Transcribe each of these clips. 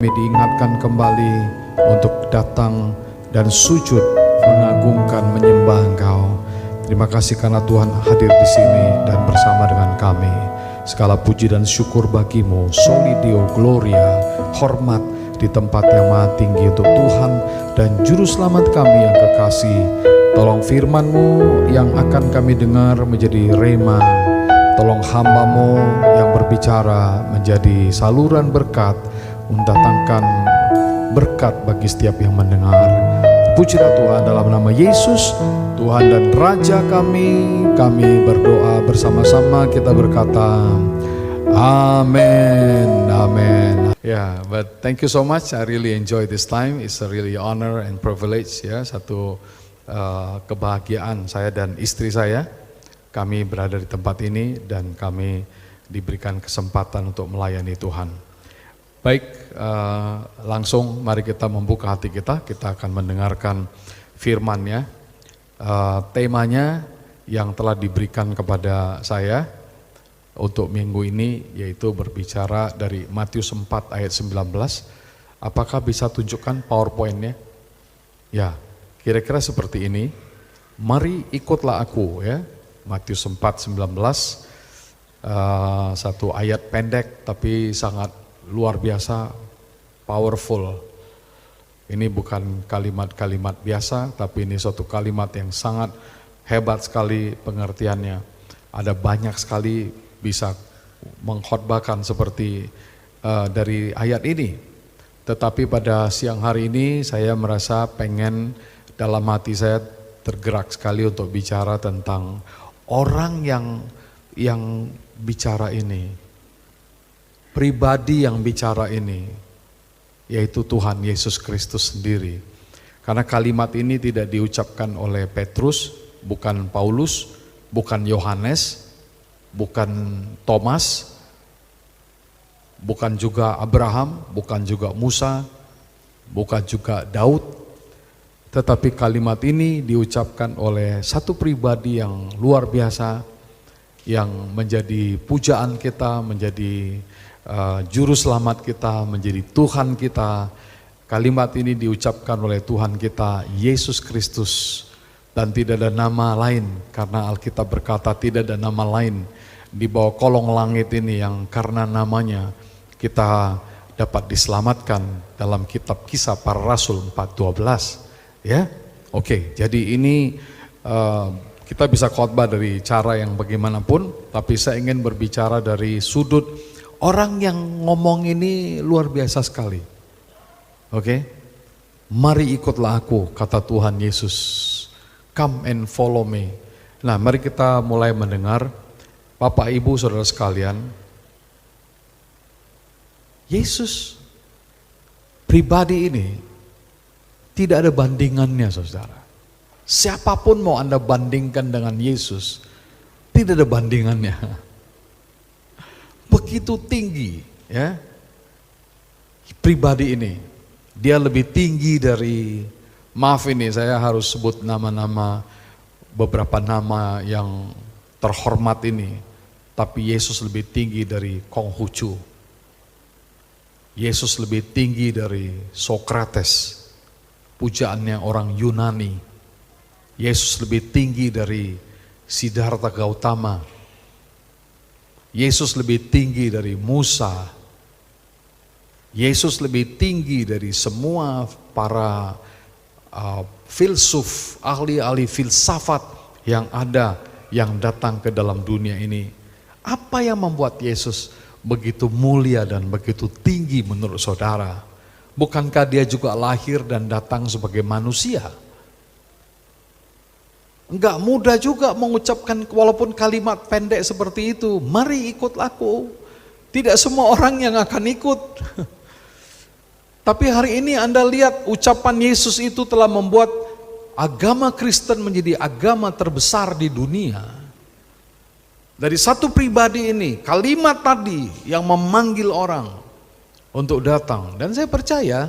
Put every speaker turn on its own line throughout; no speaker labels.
Kami diingatkan kembali untuk datang dan sujud mengagungkan, menyembah Engkau. Terima kasih karena Tuhan hadir di sini dan bersama dengan kami. Segala puji dan syukur bagimu, soli Deo gloria, hormat di tempat yang maha tinggi untuk Tuhan dan Juru Selamat kami yang kekasih. Tolong firman-Mu yang akan kami dengar menjadi rema. Tolong hamba-Mu yang berbicara menjadi saluran berkat, mendatangkan berkat bagi setiap yang mendengar. Pujilah Tuhan dalam nama Yesus, Tuhan dan Raja kami berdoa bersama-sama, kita berkata amin, amin. Yeah, but thank you so much. I really enjoy this time. It's a really honor and privilege, ya, satu kebahagiaan saya dan istri saya. Kami berada di tempat ini dan kami diberikan kesempatan untuk melayani Tuhan. Baik, langsung mari kita membuka hati kita akan mendengarkan firman-Nya. Temanya yang telah diberikan kepada saya untuk minggu ini yaitu berbicara dari Matius 4 ayat 19. Apakah bisa tunjukkan PowerPoint-nya? Ya, kira-kira seperti ini. Mari ikutlah aku, ya. Matius 4:19, satu ayat pendek tapi sangat luar biasa, powerful. Ini bukan kalimat-kalimat biasa, tapi ini suatu kalimat yang sangat hebat sekali pengertiannya. Ada banyak sekali bisa mengkhotbahkan seperti dari ayat ini. Tetapi pada siang hari ini saya merasa pengen, dalam hati saya tergerak sekali untuk bicara tentang orang yang bicara ini. Pribadi yang bicara ini, yaitu Tuhan Yesus Kristus sendiri. Karena kalimat ini tidak diucapkan oleh Petrus, bukan Paulus, bukan Yohanes, bukan Thomas, bukan juga Abraham, bukan juga Musa, bukan juga Daud. Tetapi kalimat ini diucapkan oleh satu pribadi yang luar biasa, yang menjadi pujaan kita, menjadi Juru Selamat kita, menjadi Tuhan kita. Kalimat ini diucapkan oleh Tuhan kita, Yesus Kristus. Dan tidak ada nama lain, karena Alkitab berkata tidak ada nama lain di bawah kolong langit ini yang karena namanya kita dapat diselamatkan, dalam kitab Kisah Para Rasul 4:12. Ya, oke. Jadi ini kita bisa khotbah dari cara yang bagaimanapun, tapi saya ingin berbicara dari sudut orang yang ngomong ini luar biasa sekali. Oke? Mari ikutlah aku, kata Tuhan Yesus. Come and follow me. Nah, mari kita mulai mendengar. Bapak, Ibu, Saudara sekalian, Yesus pribadi ini tidak ada bandingannya, Saudara. Siapapun mau Anda bandingkan dengan Yesus, tidak ada bandingannya. Begitu tinggi, ya, pribadi ini. Dia lebih tinggi dari, maaf ini saya harus sebut nama-nama, beberapa nama yang terhormat ini. Tapi Yesus lebih tinggi dari Konghucu. Yesus lebih tinggi dari Sokrates, pujaannya orang Yunani. Yesus lebih tinggi dari Siddhartha Gautama. Yesus lebih tinggi dari Musa. Yesus lebih tinggi dari semua para filsuf, ahli-ahli filsafat yang ada, yang datang ke dalam dunia ini. Apa yang membuat Yesus begitu mulia dan begitu tinggi menurut saudara? Bukankah dia juga lahir dan datang sebagai manusia? Enggak mudah juga mengucapkan walaupun kalimat pendek seperti itu. Mari ikutlah aku. Tidak semua orang yang akan ikut. Tapi hari ini Anda lihat ucapan Yesus itu telah membuat agama Kristen menjadi agama terbesar di dunia. Dari satu pribadi ini, kalimat tadi yang memanggil orang untuk datang. Dan saya percaya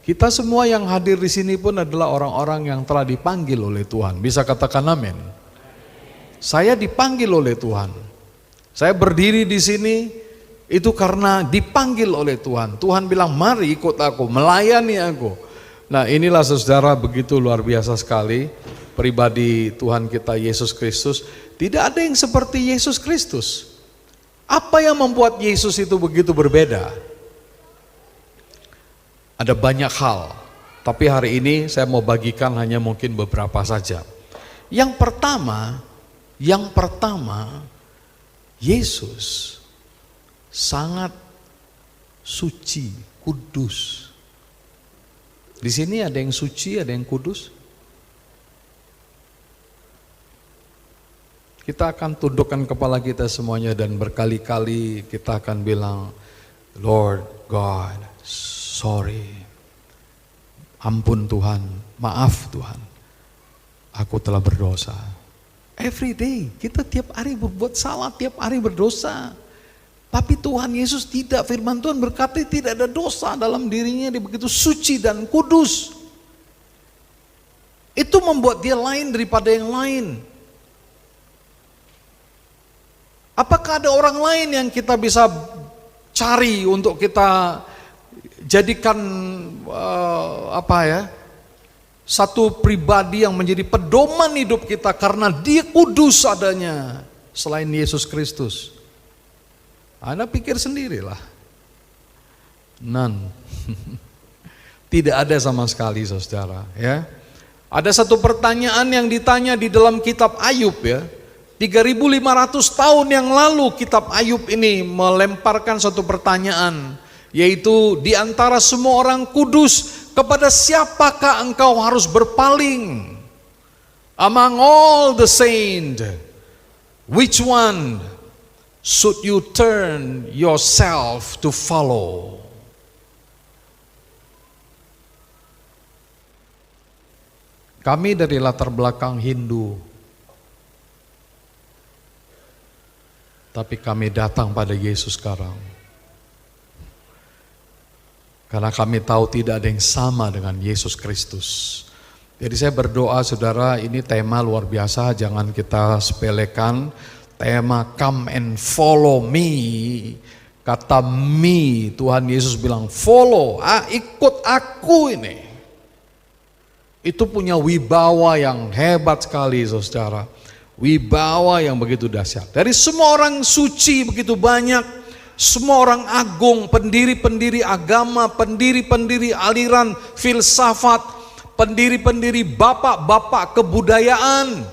kita semua yang hadir di sini pun adalah orang-orang yang telah dipanggil oleh Tuhan. Bisa katakan amin. Saya dipanggil oleh Tuhan. Saya berdiri di sini Itu karena dipanggil oleh Tuhan. Tuhan bilang, mari ikut aku, melayani aku. Nah inilah saudara, begitu luar biasa sekali pribadi Tuhan kita Yesus Kristus. Tidak ada yang seperti Yesus Kristus. Apa yang membuat Yesus itu begitu berbeda? Ada banyak hal, tapi hari ini saya mau bagikan hanya mungkin beberapa saja. Yang pertama, Yesus sangat suci, kudus. Di sini ada yang suci, ada yang kudus. Kita akan tundukkan kepala kita semuanya dan berkali-kali kita akan bilang, Lord God, sorry. Ampun Tuhan, maaf Tuhan. Aku telah berdosa. Every day, kita tiap hari berbuat salah, tiap hari berdosa. Tapi Tuhan Yesus tidak, firman Tuhan berkata tidak ada dosa dalam dirinya, dia begitu suci dan kudus. Itu membuat dia lain daripada yang lain. Apakah ada orang lain yang kita bisa cari untuk kita jadikan satu pribadi yang menjadi pedoman hidup kita karena dia kudus adanya selain Yesus Kristus? Anda pikir sendirilah. None. Tidak ada sama sekali saudara, ya. Ada satu pertanyaan yang ditanya di dalam kitab Ayub, ya. 3.500 tahun yang lalu kitab Ayub ini melemparkan satu pertanyaan, yaitu di antara semua orang kudus, kepada siapakah engkau harus berpaling? Among all the saints, which one should you turn yourself to follow? Kami dari latar belakang Hindu, tapi kami datang pada Yesus sekarang. Karena kami tahu tidak ada yang sama dengan Yesus Kristus. Jadi saya berdoa saudara, ini tema luar biasa, jangan kita sepelekan. Tema come and follow me. Kata me, Tuhan Yesus bilang follow, ikut aku ini. Itu punya wibawa yang hebat sekali saudara. Wibawa yang begitu dahsyat. Dari semua orang suci begitu banyak, semua orang agung, pendiri-pendiri agama, pendiri-pendiri aliran filsafat, pendiri-pendiri bapak-bapak kebudayaan.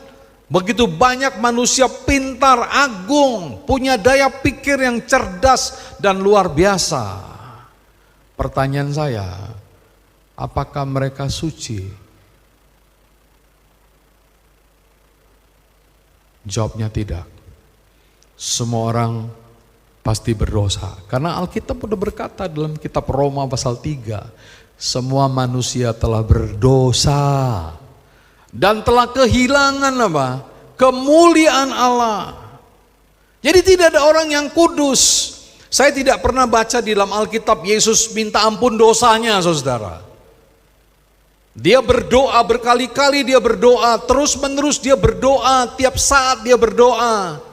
Begitu banyak manusia pintar, agung, punya daya pikir yang cerdas dan luar biasa. Pertanyaan saya, apakah mereka suci? Jawabnya tidak. Semua orang pasti berdosa. Karena Alkitab sudah berkata dalam kitab Roma pasal 3, semua manusia telah berdosa dan telah kehilangan apa? Kemuliaan Allah. Jadi tidak ada orang yang kudus. Saya tidak pernah baca di dalam Alkitab Yesus minta ampun dosanya, saudara. Dia berdoa berkali-kali, dia berdoa terus menerus, dia berdoa tiap saat, dia berdoa.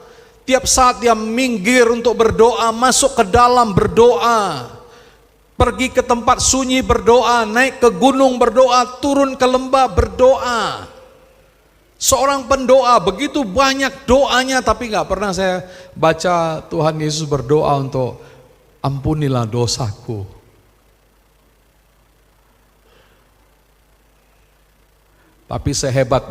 Tiap saat dia minggir untuk berdoa, masuk ke dalam berdoa, pergi ke tempat sunyi berdoa, naik ke gunung berdoa, turun ke lembah berdoa. Seorang pendoa, begitu banyak doanya, tapi gak pernah saya baca Tuhan Yesus berdoa untuk ampunilah dosaku. Tapi sehebat,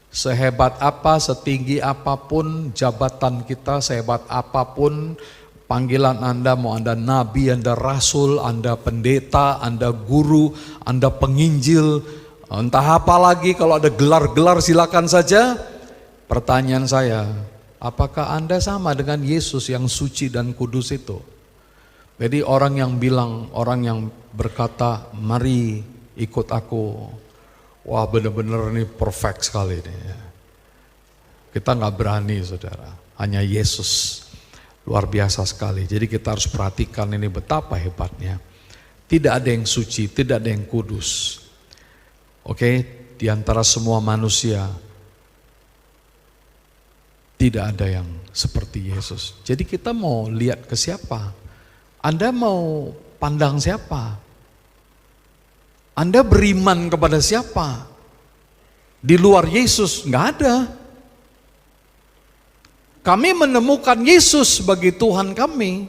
sehebat apa, setinggi apapun jabatan kita, sehebat apapun panggilan Anda, mau Anda nabi, Anda rasul, Anda pendeta, Anda guru, Anda penginjil, entah apa lagi, kalau ada gelar-gelar silakan saja. Pertanyaan saya, apakah Anda sama dengan Yesus yang suci dan kudus itu? Jadi orang yang bilang, orang yang berkata, mari ikut aku, wah benar-benar ini perfect sekali ini. Kita nggak berani saudara, hanya Yesus. Luar biasa sekali, jadi kita harus perhatikan ini betapa hebatnya. Tidak ada yang suci, tidak ada yang kudus. Oke, di antara semua manusia. Tidak ada yang seperti Yesus. Jadi kita mau lihat ke siapa? Anda mau pandang siapa? Anda beriman kepada siapa? Di luar Yesus nggak ada. Kami menemukan Yesus sebagai Tuhan kami.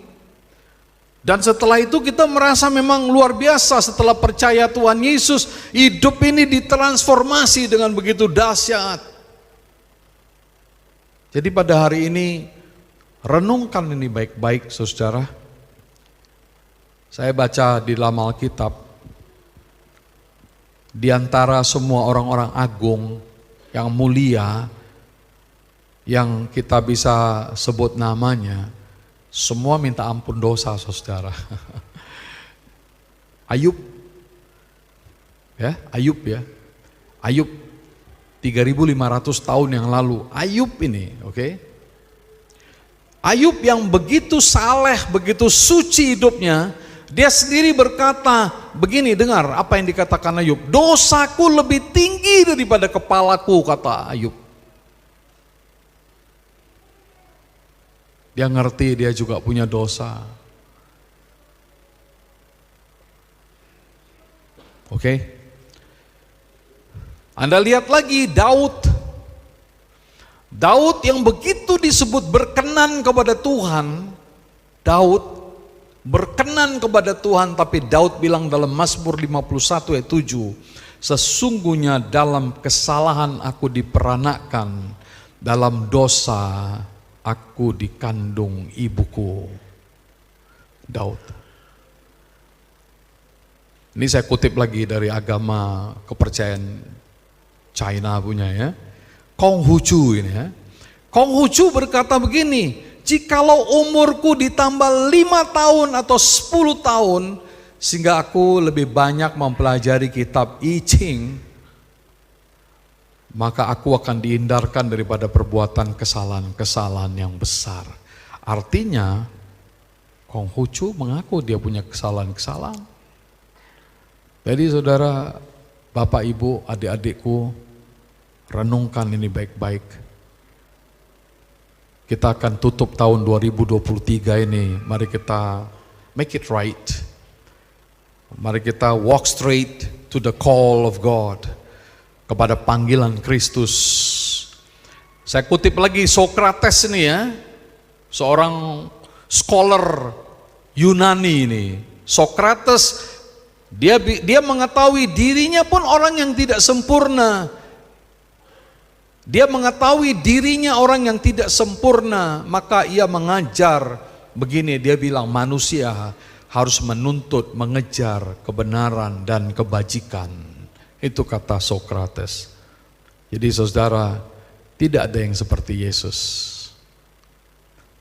Dan setelah itu kita merasa memang luar biasa setelah percaya Tuhan Yesus. Hidup ini ditransformasi dengan begitu dahsyat. Jadi pada hari ini renungkan ini baik-baik saudara. Saya baca di dalam Alkitab, di antara semua orang-orang agung yang mulia, yang kita bisa sebut namanya, semua minta ampun dosa saudara. Ayub, ya Ayub ya, Ayub 3.500 tahun yang lalu, Ayub ini, oke? Ayub yang begitu saleh, begitu suci hidupnya, dia sendiri berkata, begini, dengar apa yang dikatakan Ayub, dosaku lebih tinggi daripada kepalaku, kata Ayub. Dia ngerti dia juga punya dosa. Oke? Anda lihat lagi Daud. Daud yang begitu disebut berkenan kepada Tuhan. Daud berkenan kepada Tuhan, tapi Daud bilang dalam Mazmur 51 ayat 7, sesungguhnya dalam kesalahan aku diperanakkan, dalam dosa aku dikandung ibuku. Daud. Ini saya kutip lagi dari agama kepercayaan China punya ya. Konghucu ini ya. Konghucu berkata begini, jikalau umurku ditambah 5 tahun atau 10 tahun, sehingga aku lebih banyak mempelajari kitab I Ching, maka aku akan dihindarkan daripada perbuatan kesalahan-kesalahan yang besar. Artinya, Konghucu mengaku dia punya kesalahan-kesalahan. Jadi saudara, Bapak, Ibu, adik-adikku, renungkan ini baik-baik. Kita akan tutup tahun 2023 ini, mari kita make it right. Mari kita walk straight to the call of God, kepada panggilan Kristus. Saya kutip lagi Sokrates ini ya, seorang scholar Yunani ini. Sokrates dia mengetahui dirinya pun orang yang tidak sempurna. Dia mengetahui dirinya orang yang tidak sempurna, maka ia mengajar begini, dia bilang manusia harus menuntut, mengejar kebenaran dan kebajikan. Itu kata Sokrates. Jadi saudara, tidak ada yang seperti Yesus.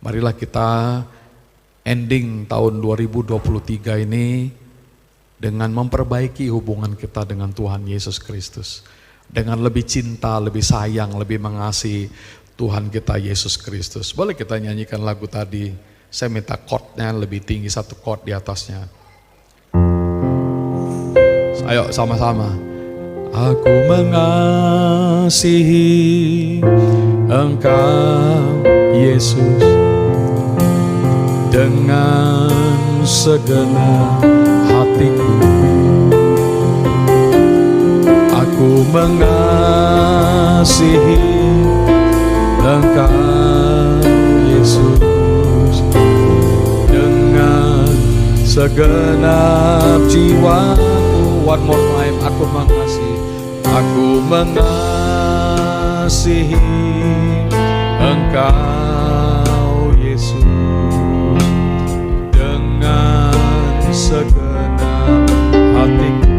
Marilah kita ending tahun 2023 ini dengan memperbaiki hubungan kita dengan Tuhan Yesus Kristus. Dengan lebih cinta, lebih sayang, lebih mengasihi Tuhan kita Yesus Kristus. Boleh kita nyanyikan lagu tadi, saya minta chordnya lebih tinggi, satu chord di atasnya. Ayo sama-sama. Aku mengasihi Engkau Yesus dengan segenap hatiku. Aku mengasihi Engkau Yesus dengan segenap jiwaku. One more time, aku mengasihi Engkau Yesus dengan segenap hatiku.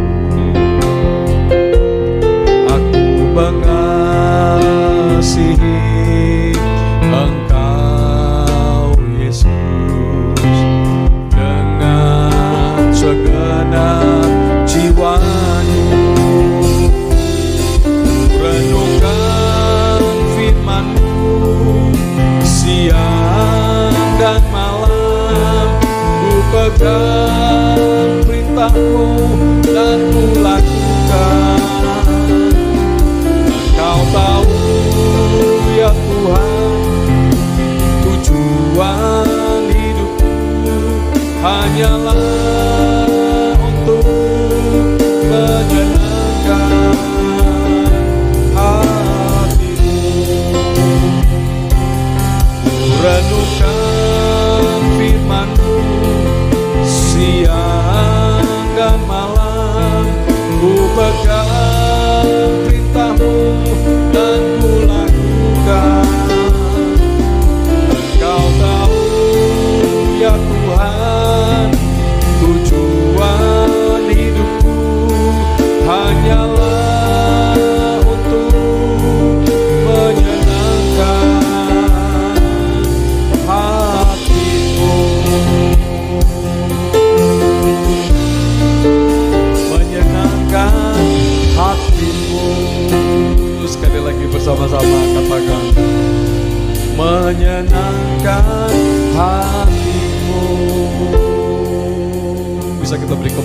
Aku mengasihi Engkau Yesus dengan segenap jiwaku. Renungkan firman-Mu siang dan malam, ku pegang perintah-Mu dan ku lakukan. Engkau tahu ya Tuhan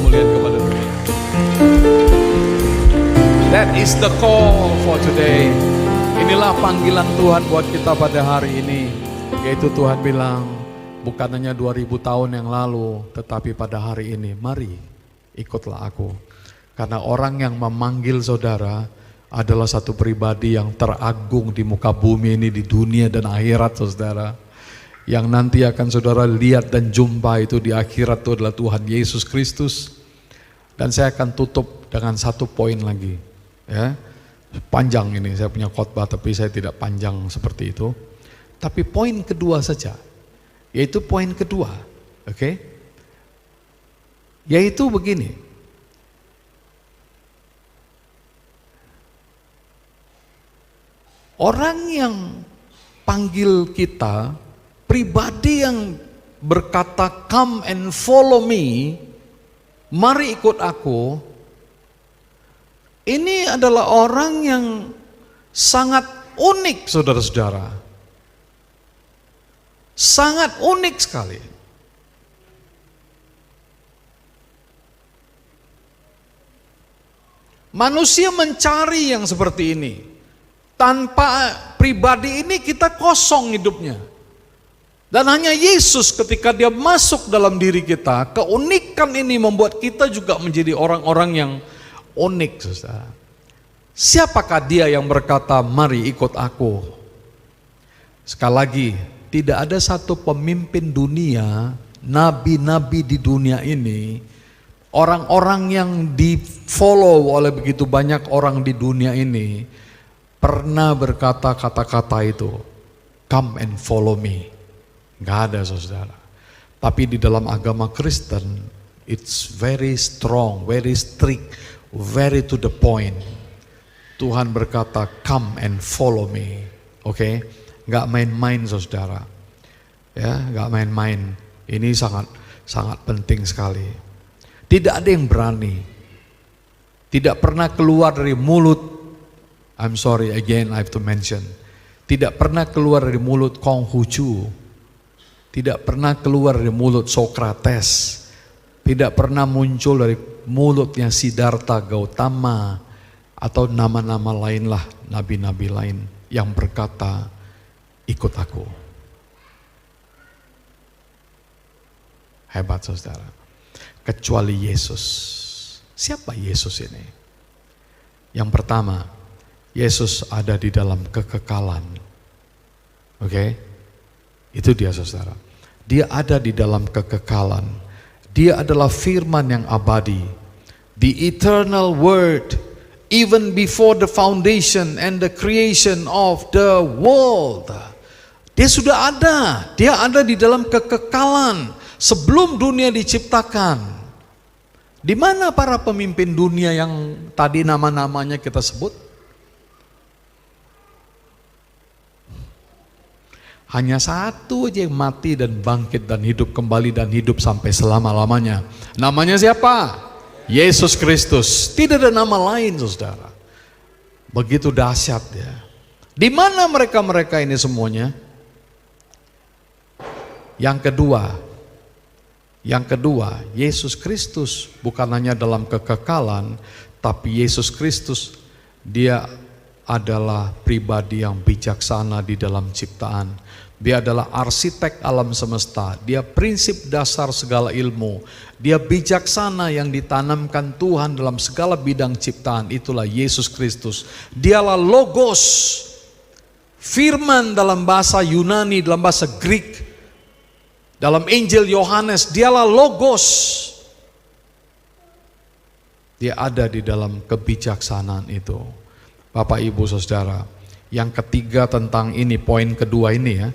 kemuliaan kepada Tuhan. That is the call for today. Inilah panggilan Tuhan buat kita pada hari ini. Yaitu Tuhan bilang, bukan hanya 2000 tahun yang lalu, tetapi pada hari ini, mari ikutlah aku. Karena orang yang memanggil saudara adalah satu pribadi yang teragung di muka bumi ini, di dunia dan akhirat saudara. Yang nanti akan saudara lihat dan jumpa itu di akhirat itu adalah Tuhan Yesus Kristus. Dan saya akan tutup dengan satu poin lagi. Ya, panjang ini, saya punya khotbah tapi saya tidak panjang seperti itu. Tapi poin kedua saja, yaitu poin kedua, oke? Yaitu begini. Orang yang panggil kita, pribadi yang berkata come and follow me, mari ikut aku, ini adalah orang yang sangat unik saudara-saudara. Sangat unik sekali. Manusia mencari yang seperti ini. Tanpa pribadi ini kita kosong hidupnya. Dan hanya Yesus ketika dia masuk dalam diri kita, keunikan ini membuat kita juga menjadi orang-orang yang unik, saudara. Siapakah dia yang berkata, mari ikut aku? Sekali lagi, tidak ada satu pemimpin dunia, nabi-nabi di dunia ini, orang-orang yang di-follow oleh begitu banyak orang di dunia ini, pernah berkata kata-kata itu, come and follow me. Gak ada saudara. Tapi di dalam agama Kristen, it's very strong, very strict, very to the point. Tuhan berkata, come and follow me. Oke, gak main-main saudara. Ya, gak main-main. Ini sangat penting sekali. Tidak ada yang berani. Tidak pernah keluar dari mulut, I'm sorry again I have to mention. Tidak pernah keluar dari mulut Konghucu. Tidak pernah keluar dari mulut Sokrates. Tidak pernah muncul dari mulutnya Siddhartha Gautama. Atau nama-nama lain lah, nabi-nabi lain yang berkata, ikut aku. Hebat saudara. Kecuali Yesus. Siapa Yesus ini? Yang pertama, Yesus ada di dalam kekekalan. Oke? Itu dia saudara. Dia ada di dalam kekekalan. Dia adalah firman yang abadi. The eternal word, even before the foundation and the creation of the world. Dia sudah ada. Dia ada di dalam kekekalan sebelum dunia diciptakan. Di mana para pemimpin dunia yang tadi nama-namanya kita sebut? Hanya satu aja yang mati dan bangkit dan hidup kembali dan hidup sampai selama-lamanya. Namanya siapa? Yesus Kristus. Tidak ada nama lain saudara. Begitu dahsyat ya. Di mana mereka-mereka ini semuanya? Yang kedua, Yesus Kristus bukan hanya dalam kekekalan, tapi Yesus Kristus dia adalah pribadi yang bijaksana di dalam ciptaan. Dia adalah arsitek alam semesta. Dia prinsip dasar segala ilmu. Dia bijaksana yang ditanamkan Tuhan dalam segala bidang ciptaan. Itulah Yesus Kristus. Dialah Logos. Firman dalam bahasa Yunani, dalam bahasa Greek. Dalam Injil Yohanes, dialah Logos. Dia ada di dalam kebijaksanaan itu. Bapak Ibu Saudara, yang ketiga tentang ini, poin kedua ini ya.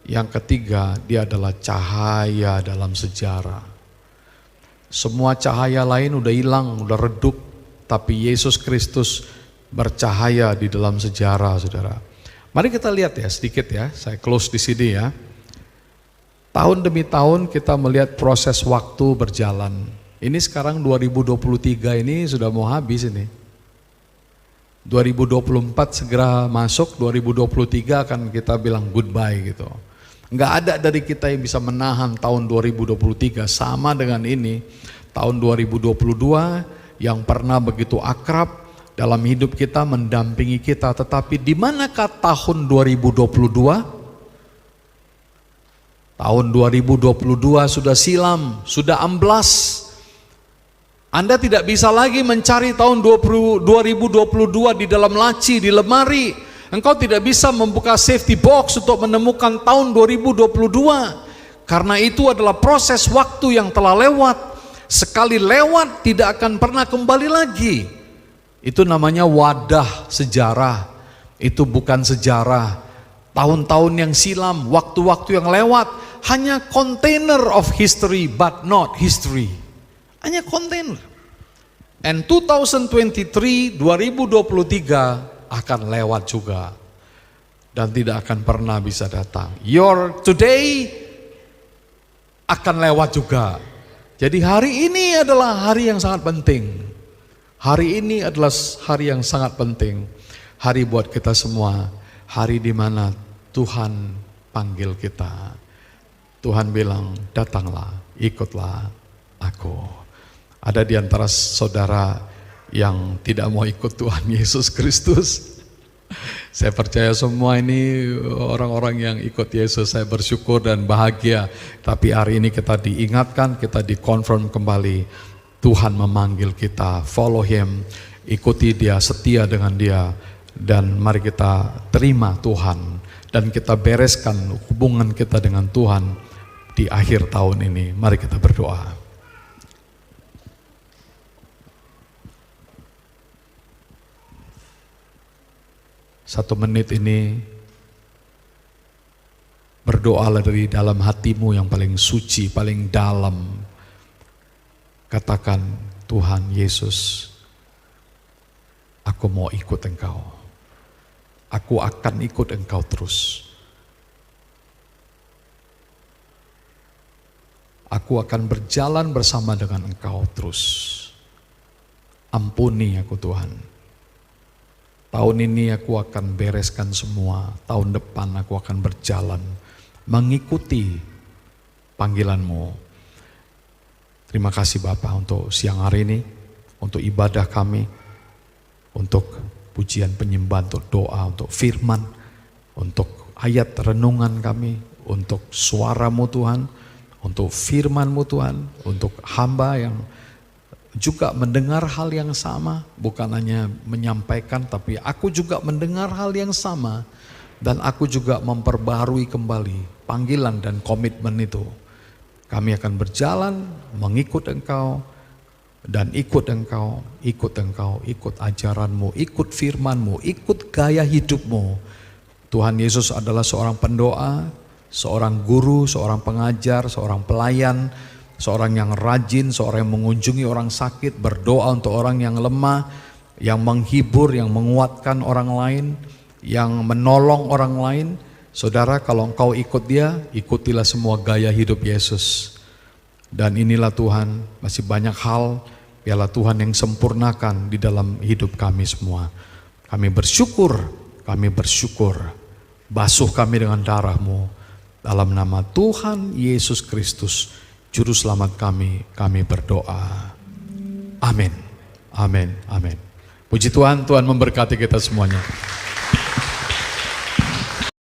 Yang ketiga, dia adalah cahaya dalam sejarah. Semua cahaya lain udah hilang, udah redup, tapi Yesus Kristus bercahaya di dalam sejarah, Saudara. Mari kita lihat ya sedikit ya, saya close di sini ya. Tahun demi tahun kita melihat proses waktu berjalan. Ini sekarang 2023 ini sudah mau habis ini. 2024 segera masuk, 2023 akan kita bilang goodbye gitu. Enggak ada dari kita yang bisa menahan tahun 2023 sama dengan ini. Tahun 2022 yang pernah begitu akrab dalam hidup kita, mendampingi kita. Tetapi di manakah tahun 2022? Tahun 2022 sudah silam, sudah amblas. Anda tidak bisa lagi mencari tahun 2022 di dalam laci, di lemari. Engkau tidak bisa membuka safety box untuk menemukan tahun 2022. Karena itu adalah proses waktu yang telah lewat. Sekali lewat tidak akan pernah kembali lagi. Itu namanya wadah sejarah. Itu bukan sejarah. Tahun-tahun yang silam, waktu-waktu yang lewat, hanya container of history but not history. Hanya kontainer. And 2023 akan lewat juga. Dan tidak akan pernah bisa datang. Your today akan lewat juga. Jadi hari ini adalah hari yang sangat penting. Hari ini adalah hari yang sangat penting. Hari buat kita semua. Hari di mana Tuhan panggil kita. Tuhan bilang, datanglah, ikutlah aku. Ada di antara saudara yang tidak mau ikut Tuhan Yesus Kristus. Saya percaya semua ini orang-orang yang ikut Yesus, saya bersyukur dan bahagia. Tapi hari ini kita diingatkan, kita dikonfirm kembali. Tuhan memanggil kita, follow Him, ikuti Dia, setia dengan Dia. Dan mari kita terima Tuhan. Dan kita bereskan hubungan kita dengan Tuhan di akhir tahun ini. Mari kita berdoa. 1 menit ini berdoalah dari dalam hatimu yang paling suci, paling dalam. Katakan, Tuhan Yesus, aku mau ikut Engkau. Aku akan ikut Engkau terus. Aku akan berjalan bersama dengan Engkau terus. Ampuni aku Tuhan. Tahun ini aku akan bereskan semua. Tahun depan aku akan berjalan mengikuti panggilan-Mu. Terima kasih Bapa untuk siang hari ini, untuk ibadah kami, untuk pujian penyembahan, untuk doa, untuk firman, untuk ayat renungan kami, untuk suara-Mu Tuhan, untuk firman-Mu Tuhan, untuk hamba yang juga mendengar hal yang sama, bukan hanya menyampaikan, tapi aku juga mendengar hal yang sama, dan aku juga memperbaharui kembali panggilan dan komitmen itu. Kami akan berjalan mengikut Engkau, dan ikut Engkau, ikut ajaran-Mu, ikut firman-Mu, ikut gaya hidup-Mu. Tuhan Yesus adalah seorang pendoa, seorang guru, seorang pengajar, seorang pelayan, seorang yang rajin, seorang yang mengunjungi orang sakit, berdoa untuk orang yang lemah, yang menghibur, yang menguatkan orang lain, yang menolong orang lain. Saudara, kalau engkau ikut Dia, ikutilah semua gaya hidup Yesus. Dan inilah Tuhan, masih banyak hal, biarlah Tuhan yang sempurnakan di dalam hidup kami semua. Kami bersyukur, basuh kami dengan darah-Mu. Dalam nama Tuhan Yesus Kristus, Juru Selamat kami berdoa. Amin. Amin. Amin. Puji Tuhan, Tuhan memberkati kita semuanya.